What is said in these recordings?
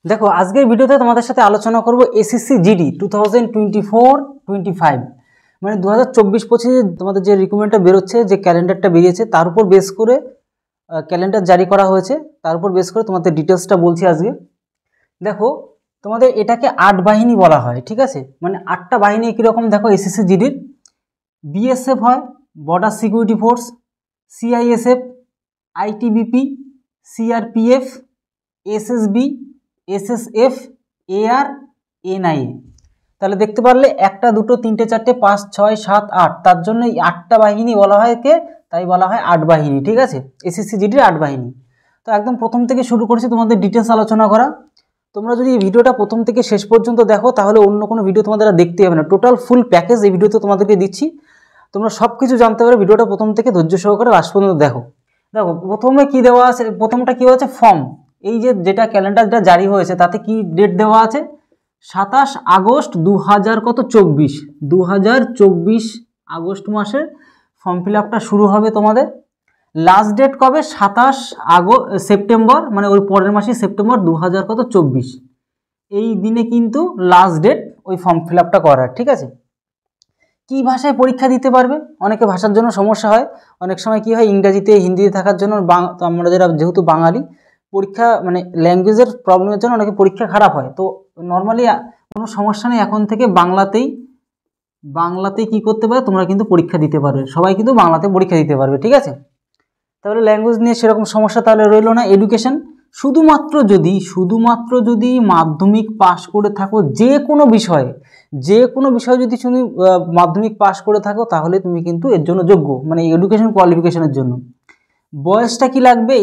দেখো আজকের ভিডিওতে তোমাদের সাথে আলোচনা করব এসএসসি জিডি 2024-25 মানে 2024-25 তোমাদের যে রিক্রুটমেন্টটা বেরোচ্ছে, যে ক্যালেন্ডারটা বেরিয়েছে তার উপর বেস করে ক্যালেন্ডার জারি করা হয়েছে, তার উপর বেস করে তোমাদের ডিটেলসটা বলছি আজকে। দেখো তোমাদের এটাকে 8 বাহিনী বলা হয়, ঠিক আছে, মানে 8টা বাহিনী কীরকম দেখো এসএসসি জিডির। বিএসএফ হয়, border security force, CISF, ITBP, CRPF, SSB, SSF, AR, NIA. তাহলে দেখতে পারলে 1, 2, 3, 4, 5, 6, 7, 8, তার জন্য এই 8টা বাহিনী বলা হয় কে, তাই বলা হয় 8 বাহিনী, ঠিক আছে, এসএসসি জিডির 8 বাহিনী। তো একদম প্রথম থেকে শুরু করছি তোমাদের ডিটেলস আলোচনা করা। তোমরা যদি এই ভিডিওটা প্রথম থেকে শেষ পর্যন্ত দেখো তাহলে অন্য কোনো ভিডিও তোমাদের দেখতে হবে না, টোটাল ফুল প্যাকেজ এই ভিডিওতে তোমাদেরকে দিচ্ছি। তোমরা সব কিছু জানতে পারবে, ভিডিওটা প্রথম থেকে ধৈর্য সহকারে লাস্ট পর্যন্ত দেখো। দেখো প্রথমে কি দেওয়া আছে, প্রথমটা কি হচ্ছে ফর্ম। এই যে যেটা ক্যালেন্ডার যেটা জারি হয়েছে তাতে কি ডেট দেওয়া আছে, 27 আগস্ট 2024 আগস্ট মাসে ফর্ম ফিল আপটা শুরু হবে তোমাদের। লাস্ট ডেট কবে, 27 সেপ্টেম্বর, মানে ওই পরের মাসে সেপ্টেম্বর 2024 এই দিনে কিন্তু লাস্ট ডেট ওই ফর্ম ফিল আপটা করার, ঠিক আছে। কি ভাষায় পরীক্ষা দিতে পারবে, অনেকে ভাষার জন্য সমস্যা হয়, অনেক সময় কি হয় ইংরেজিতে হিন্দিতে থাকার জন্য আমরা যারা যেহেতু বাঙালি, পরীক্ষা মানে ল্যাঙ্গুয়েজের প্রবলেমের জন্য অনেকে পরীক্ষা খারাপ হয়। তো নর্মালি কোনো সমস্যা নেই, এখন থেকে বাংলাতেই কি করতে পারে, তোমরা কিন্তু পরীক্ষা দিতে পারবে, সবাই কিন্তু বাংলাতে পরীক্ষা দিতে পারবে, ঠিক আছে। তাহলে ল্যাঙ্গুয়েজ নিয়ে সেরকম সমস্যা তাহলে রইল না। এডুকেশন শুধুমাত্র যদি মাধ্যমিক পাশ করে থাকো, যে কোনো বিষয়ে যদি তুমি মাধ্যমিক পাশ করে থাকো তাহলে তুমি কিন্তু এর জন্য যোগ্য, মানে এডুকেশন কোয়ালিফিকেশনের জন্য। বয়সটা কি লাগবে,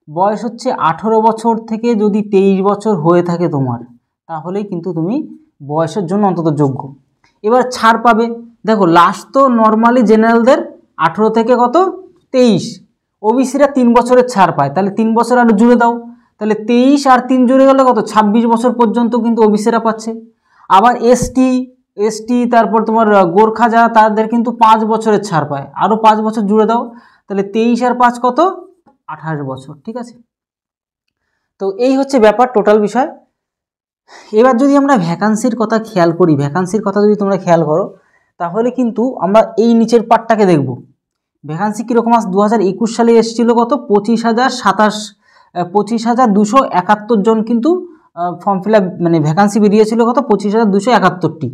বয়স হচ্ছে 18 বছর থেকে যদি 23 বছর হয়ে থাকে তোমার, তাহলেই কিন্তু তুমি বয়সের জন্য অন্তত যোগ্য। এবার ছাড় পাবে, দেখো লাস্ট তো নর্মালি জেনারেলদের 18 থেকে কত 23, ওবিসিরা 3 বছরের ছাড় পায়, তাহলে 3 বছর আরও জুড়ে দাও, তাহলে 23 আর 3 জুড়ে গেলে কত 26 বছর পর্যন্ত কিন্তু ওবিসিরা পাচ্ছে। আবার এসটি তারপর তোমার গোর্খা যারা তাদের কিন্তু 5 বছরের ছাড় পায়, আরও 5 বছর জুড়ে দাও, তাহলে 23 আর 5 কত 28 বছর, ঠিক আছে। তো এই হচ্ছে ব্যাপার টোটাল বিষয়। এবার যদি আমরা ভ্যাকান্সির কথা খেয়াল করি, যদি তোমরা খেয়াল করো তাহলে কিন্তু আমরা এই নিচের পার্টটাকে দেখব। ভ্যাকান্সি কীরকম আস 2021 সালে এসেছিল কত 25,271 জন কিন্তু ফর্ম ফিল আপ, মানে ভ্যাকান্সি বেরিয়েছিল কত 25,271টি।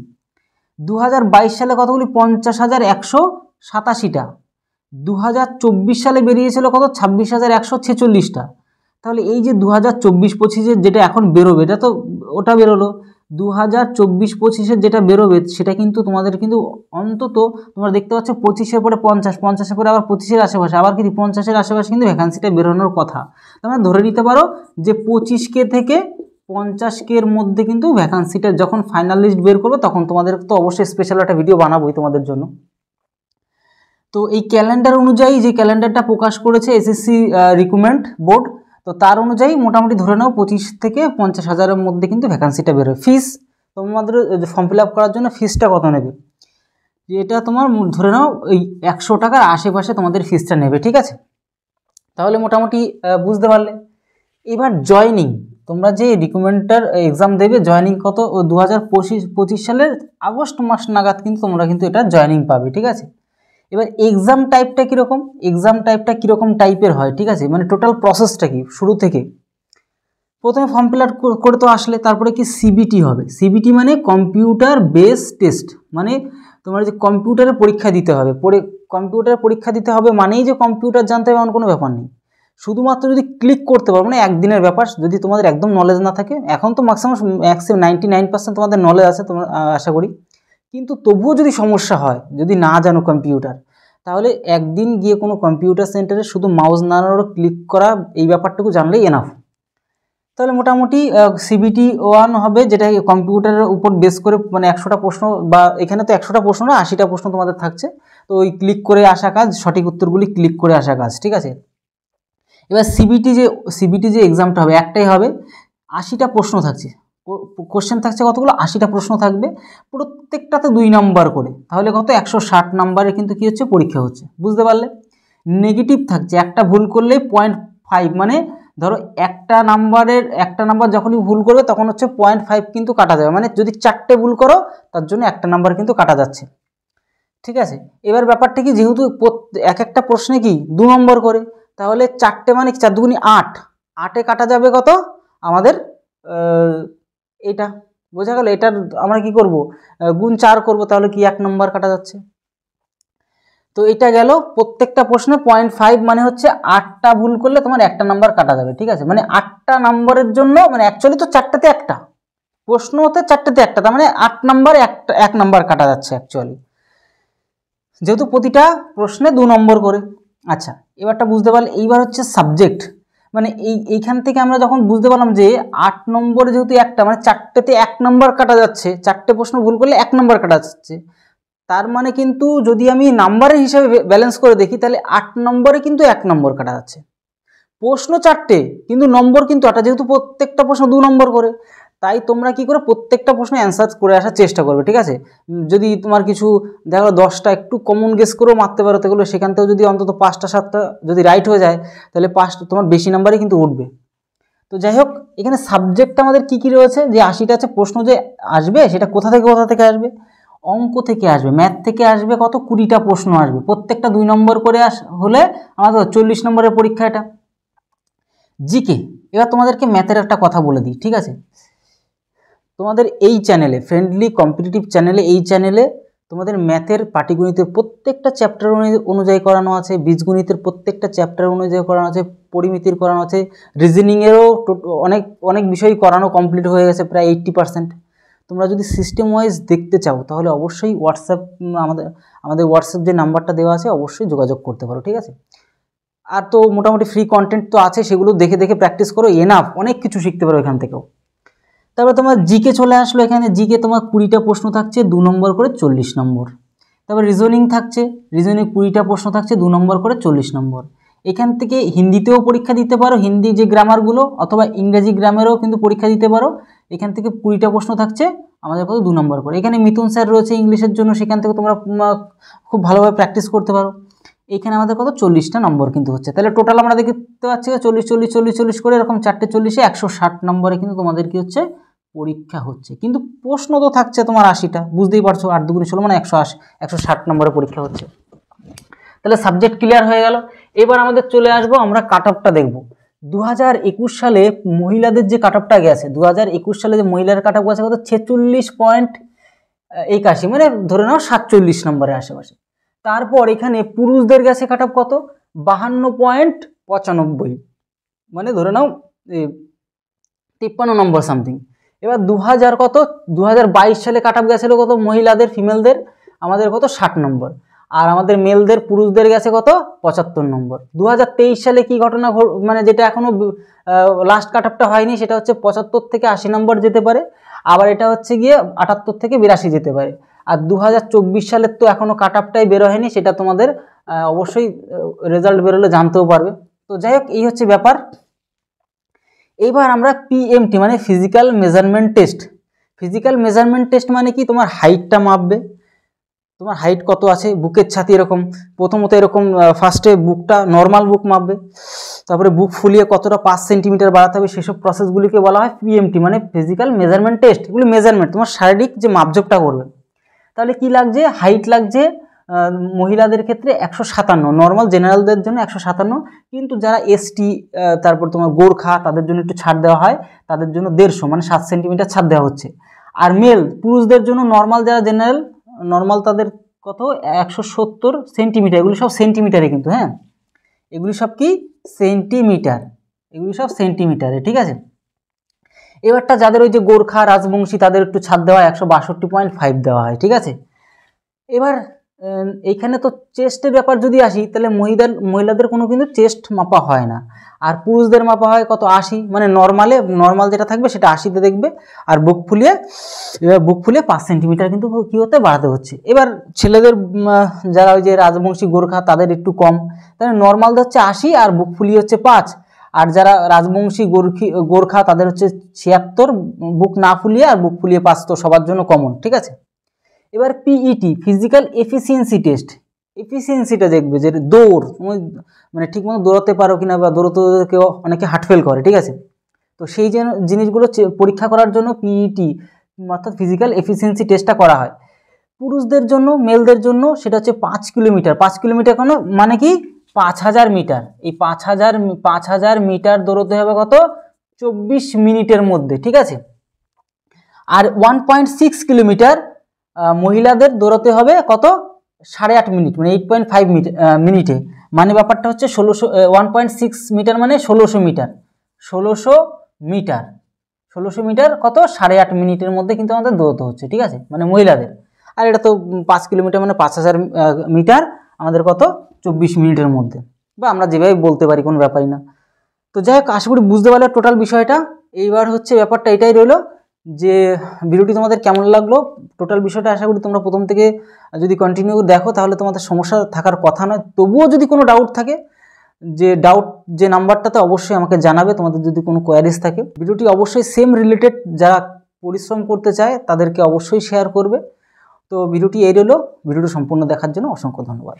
2022 সালে কতগুলি 50,187টা। 2024 সালে বেরিয়েছিল কত 26,146টা। তাহলে এই যে 2024-25 যেটা এখন বেরোবে, এটা তো ওটা বেরোলো, 2024-25 যেটা বেরোবে সেটা কিন্তু তোমাদের কিন্তু অন্তত তোমরা দেখতে পাচ্ছ 25-এর পরে 50-50-এর পরে আবার 25-এর আশেপাশে, আবার কিন্তু 50-এর আশেপাশে কিন্তু ভ্যাকান্সিটা বেরোনোর কথা। তোমরা ধরে নিতে পারো যে 25K থেকে 50K এর মধ্যে কিন্তু ভ্যাকান্সিটা যখন ফাইনাল লিস্ট বের করবে তখন তোমাদের তো অবশ্যই স্পেশাল একটা ভিডিও বানাবোই তোমাদের জন্য। তো এই ক্যালেন্ডার অনুযায়ী যে ক্যালেন্ডারটা প্রকাশ করেছে এসএসসি রিক্রুটমেন্ট বোর্ড, তো তার অনুযায়ী মোটামুটি ধরে নাও 25 থেকে 50 হাজারের মধ্যে কিন্তু ভ্যাকান্সিটা বেরোয়। ফিস তোমাদের ফর্ম ফিল আপ করার জন্য ফিসটা কত নেবে, এটা তোমার ধরে নাও ওই 100 টাকার আশেপাশে তোমাদের ফিসটা নেবে, ঠিক আছে। তাহলে মোটামুটি বুঝতে পারলে। এবার জয়নিং, তোমরা যে রিক্রুটমেন্টের এক্সাম দেবে, জয়নিং কত 2025 সালের আগস্ট মাস নাগাদ কিন্তু তোমরা কিন্তু এটা জয়নিং পাবে, ঠিক আছে। এবার এক্সাম টাইপটা কীরকম টাইপের হয়, ঠিক আছে, মানে টোটাল প্রসেসটা কি শুরু থেকে। প্রথমে ফর্ম ফিল আপ করে তো আসলে, তারপরে কি সিবিটি হবে। সিবিটি মানে কম্পিউটার বেস টেস্ট, মানে তোমার যে কম্পিউটারে পরীক্ষা দিতে হবে, কম্পিউটারে পরীক্ষা দিতে হবে মানেই যে কম্পিউটার জানতে হবে এমন কোনো ব্যাপার নেই। শুধুমাত্র যদি ক্লিক করতে পারো, মানে একদিনের ব্যাপার, যদি তোমাদের একদম নলেজ না থাকে, এখন তো ম্যাক্সিমাম 99% তোমাদের নলেজ আছে তোমরা আশা করি, কিন্তু তবুও যদি সমস্যা হয়, যদি না জানো কম্পিউটার, তাহলে একদিন গিয়ে কোনো কম্পিউটার সেন্টারে শুধু মাউস নাড়ানো ক্লিক করা এই ব্যাপারটুকু জানলেই এনাফ। তাহলে মোটামুটি সিবিটি 1 হবে, যেটা কম্পিউটারের উপর বেস করে, মানে 100টা প্রশ্ন, বা এখানে তো 100টা প্রশ্ন না 80টা প্রশ্ন তোমাদের থাকছে, তো ওই ক্লিক করে আসা কাজ, সঠিক উত্তরগুলি ক্লিক করে আসা কাজ, ঠিক আছে। এবার সিবিটি যে এক্সামটা হবে একটাই হবে, 80টা প্রশ্ন থাকছে, কোশ্চেন থাকছে কতগুলো 80টা প্রশ্ন থাকবে, প্রত্যেকটাতে 2 নাম্বার করে, তাহলে কত 160 নাম্বারে কিন্তু কি হচ্ছে পরীক্ষা হচ্ছে, বুঝতে পারলে। নেগেটিভ থাকছে, একটা ভুল করলেই 0.5 মানে ধরো একটা নাম্বার যখনই ভুল করবে তখন হচ্ছে 0.5 কিন্তু কাটা যাবে, মানে যদি 4টে ভুল করো তার জন্য একটা নাম্বার কিন্তু কাটা যাচ্ছে, ঠিক আছে। এবার ব্যাপারটা কি, যেহেতু এক একটা প্রশ্নে কি 2 নম্বর করে, তাহলে 4টে মানে 4 দুগুনি 8, 8-এ কাটা যাবে কত আমাদের এটা, বোঝা গেল। এটার আমরা কি করব, গুণ 4 করব, তাহলে কি 1 নম্বর কাটা যাচ্ছে। তো এটা গেল প্রত্যেকটা প্রশ্নে 0.5, মানে হচ্ছে 8টা ভুল করলে তোমার একটা নাম্বার কাটা যাবে, ঠিক আছে। মানে 8টা নম্বরের জন্য, মানে অ্যাকচুয়ালি তো 4টাতে একটা প্রশ্ন হতে 4টাতে একটা, তার মানে 8 নাম্বার 1 নাম্বার কাটা যাচ্ছে অ্যাকচুয়ালি, যেহেতু প্রতিটা প্রশ্নে 2 নম্বর করে। আচ্ছা, এবারটা বুঝতে পারলে। এইবার হচ্ছে সাবজেক্ট, মানে এইখান থেকে আমরা যখন বুঝতে পারলাম যে 8 নম্বরে যেহেতু একটা, মানে 4টেতে 1 নম্বর কাটা যাচ্ছে, 4টে প্রশ্ন ভুল করলে 1 নম্বর কাটা যাচ্ছে, তার মানে কিন্তু যদি আমি নাম্বারের হিসাবে ব্যালেন্স করে দেখি, তাহলে 8 নম্বরে কিন্তু 1 নম্বর কাটা যাচ্ছে। প্রশ্ন 4টে কিন্তু নম্বর কিন্তু 8টা, যেহেতু প্রত্যেকটা প্রশ্ন 2 নম্বর করে, তাই তোমরা কি করে প্রত্যেকটা প্রশ্নে অ্যান্সার করে আসার চেষ্টা করবে, ঠিক আছে। যদি তোমার কিছু দেখো 10টা একটু কমন গেস করেও মারতে পারো, তাহলে সেখান থেকেও যদি অন্তত 5টা 7টা যদি রাইট হয়ে যায়, তাহলে 5টা তোমার বেশি নাম্বারই কিন্তু উঠবে। তো যাই হোক, এখানে সাবজেক্ট আমাদের কি কি রয়েছে, যে 80টা আছে প্রশ্ন যে আসবে, সেটা কোথা থেকে আসবে, অঙ্ক থেকে আসবে, ম্যাথ থেকে আসবে, কত 20টা প্রশ্ন আসবে, প্রত্যেকটা 2 নম্বর করে হলে আমাদের 40 নম্বরের পরীক্ষা এটা। জিকে, এবার তোমাদেরকে ম্যাথের একটা কথা বলে দিই, ঠিক আছে। তোমাদের এই চ্যানেলে, ফ্রেন্ডলি কম্পিটিটিভ চ্যানেলে, এই চ্যানেলে তোমাদের ম্যাথের পাটিগণিতের প্রত্যেকটা চ্যাপ্টার অনুযায়ী করানো আছে, বীজগণিতের প্রত্যেকটা চ্যাপ্টার অনুযায়ী করানো আছে, পরিমিতির করানো আছে, রিজনিংয়েরও অনেক বিষয় করানো কমপ্লিট হয়ে গেছে, প্রায় 80%। তোমরা যদি সিস্টেম ওয়াইজ দেখতে চাও, তাহলে অবশ্যই আমাদের হোয়াটসঅ্যাপ যে নাম্বারটা দেওয়া আছে, অবশ্যই যোগাযোগ করতে পারো, ঠিক আছে। আর তো মোটামুটি ফ্রি কন্টেন্ট তো আছে, সেগুলো দেখে প্র্যাকটিস করো, এনাফ, অনেক কিছু শিখতে পারো এখান থেকেও। তারপর তোমার জিকে চলে আসলো। এখানে জিকে তোমার 20টা প্রশ্ন থাকছে, 2 নম্বর করে 40 নম্বর। তারপর রিজনিং থাকছে, রিজনিং 20টা প্রশ্ন থাকছে, 2 নম্বর করে 40 নম্বর। এখান থেকে হিন্দিতেও পরীক্ষা দিতে পারো, হিন্দি যে গ্রামারগুলো, অথবা ইংরেজি গ্রামেরও কিন্তু পরীক্ষা দিতে পারো। এখান থেকে 20টা প্রশ্ন থাকছে আমাদের কত 2 নম্বর করে। এখানে মিথুন স্যার রয়েছে ইংলিশের জন্য, সেখান থেকে তোমরা খুব ভালোভাবে প্র্যাকটিস করতে পারো। এখানে আমাদের কত 40টা নম্বর কিন্তু হচ্ছে, তাহলে টোটাল আমরা দেখতে পাচ্ছি 40 করে এরকম 4টে 40-এ 160 নম্বরে কিন্তু তোমাদের কি হচ্ছে, পরীক্ষা হচ্ছে। কিন্তু প্রশ্ন তো থাকছে তোমার 80টা, বুঝতেই পারছো, 8 দুগুণে 16 মানে 160 নম্বরে পরীক্ষা হচ্ছে। তাহলে সাবজেক্ট ক্লিয়ার হয়ে গেল। এবার আমাদের চলে আসবো, আমরা কাট অফটা দেখবো। 2021 সালে মহিলাদের যে কাট অফটা গেছে, 2021 সালে যে মহিলার কাট অফ গেছে কত 46.81, মানে ধরে নাও 47 নম্বরের আশেপাশে। তারপর এখানে পুরুষদের গেছে কাট অফ কত 52.95, মানে ধরে নাও 53 নম্বর সামথিং। এবার 2022 সালে কাট অফ গেছিল কত মহিলাদের, ফিমেলদের আমাদের কত 60 নম্বর, আর আমাদের মেলদের পুরুষদের গেছে কত 75 নম্বর। 2023 সালে কি ঘটনা, মানে যেটা এখনো লাস্ট কাট অফটা হয়নি, সেটা হচ্ছে 75 থেকে 80 নম্বর যেতে পারে, আবার এটা হচ্ছে গিয়ে 78 থেকে 82 যেতে পারে। আর 2024 সালের তো এখনো কাট অফটাই বের হয়নি, সেটা তোমাদের অবশ্যই রেজাল্ট বেরোলে জানতেও পারবে। তো যাই হোক, এই হচ্ছে ব্যাপার। এবার আমরা পিএমটি মানে physical measurement test. Physical measurement test মানে কি, তোমার হাইটটা মাপবে, তোমার হাইট কত আছে, বুকের ছাতি এরকম, প্রথমত এরকম ফার্স্টে বুকটা নর্মাল বুক মাপবে, তারপরে বুক ফুলিয়ে কতটা 5 সেন্টিমিটার বাড়াতে হবে, সেসব প্রসেসগুলিকে বলা হয় পিএমটি মানে ফিজিক্যাল মেজারমেন্ট টেস্ট। এগুলি মেজারমেন্ট, তোমার শারীরিক যে মাপজোকটা করবে। তাহলে কি লাগছে, হাইট লাগছে মহিলাদের ক্ষেত্রে 157, নর্মাল জেনারেলদের জন্য 157, কিন্তু যারা এসটি তারপর তোমার গোর্খা তাদের জন্য একটু ছাড় দেওয়া হয়, তাদের জন্য 150 মানে 7 সেন্টিমিটার ছাড় দেওয়া হচ্ছে। আর মেল পুরুষদের জন্য নর্মাল যারা জেনারেল নর্মাল তাদের কত 170 সেন্টিমিটার। এগুলি সব সেন্টিমিটারে কিন্তু, হ্যাঁ এগুলি সব কি সেন্টিমিটার, এগুলি সব সেন্টিমিটারে, ঠিক আছে। এবারটা যাদের ওই যে গোর্খা রাজবংশী তাদের একটু ছাড় দেওয়া হয়, 162.5 দেওয়া হয়, ঠিক আছে। এবার এইখানে তো চেস্টের ব্যাপার যদি আসি, তাহলে মহিলাদের কোনো কিন্তু চেস্ট মাপা হয় না, আর পুরুষদের মাপা হয় কত 80, মানে নর্মাল যেটা থাকবে সেটা 80তে দেখবে, আর বুক ফুলিয়ে 5 সেন্টিমিটার কিন্তু কী হতে বাড়াতে হচ্ছে। এবার ছেলেদের যারা ওই যে রাজবংশী গোর্খা তাদের একটু কম, তাহলে নর্মাল হচ্ছে 80 আর বুক ফুলিয়ে হচ্ছে 5, আর যারা রাজবংশী গোর্খা তাদের হচ্ছে 76, বুক না ফুলিয়ে আর বুক ফুলিয়ে 5, তো সবার জন্য কমন, ঠিক আছে। এবার পিইটি ফিজিক্যাল এফিসিয়েন্সি টেস্ট, এফিসিয়েন্সিটা দেখবে যে দৌড় তুমি মানে ঠিকমতো দৌড়াতে পারো কিনা, বা দৌড়তে কেউ অনেকে হার্টফেল করে, ঠিক আছে। তো সেই জিনিসগুলো পরীক্ষা করার জন্য পিইটি অর্থাৎ ফিজিক্যাল এফিসিয়েন্সি টেস্টটা করা হয়। পুরুষদের জন্য, মেলদের জন্য সেটা হচ্ছে 5 কিলোমিটার। 5 কিলোমিটার কেন, মানে কি 5000 মিটার। এই 5000 মিটার দৌড়তে হবে কত, 24 মিনিটের মধ্যে, ঠিক আছে। আর 1.6 কিলোমিটার মহিলাদের দৌড়াতে হবে কত, 8.5 মিনিট, মানে 8.5 মিনিটে। মানে ব্যাপারটা হচ্ছে 1.6 মিটার মানে 1600 মিটার। 1600 মিটার কত, 8.5 মিনিটের মধ্যে কিন্তু আমাদের দৌড়তে হচ্ছে, ঠিক আছে, মানে মহিলাদের। আর এটা তো 5 কিলোমিটার মানে 5000 মিটার আমাদের কত, 24 মিনিটের মধ্যে, বা আমরা যেভাবে বলতে পারি, কোনো ব্যাপারই না। তো যাই হোক, আশা করি বুঝতে পারলে টোটাল বিষয়টা। এইবার হচ্ছে ব্যাপারটা এটাই রইলো যে ভিডিওটি তোমাদের কেমন লাগলো, টোটাল বিষয়টা আশা করি তোমরা প্রথম থেকে যদি কন্টিনিউ দেখো তাহলে তোমাদের সমস্যা থাকার কথা নয়। তবুও যদি কোনো ডাউট থাকে, যে নাম্বারটাতে অবশ্যই আমাকে জানাবে, তোমাদের যদি কোনো কোয়ারিজ থাকে। ভিডিওটি অবশ্যই সেম রিলেটেড যারা পরিশ্রম করতে চায় তাদেরকে অবশ্যই শেয়ার করবে। তো ভিডিওটি এই রইলো, ভিডিওটি সম্পূর্ণ দেখার জন্য অসংখ্য ধন্যবাদ।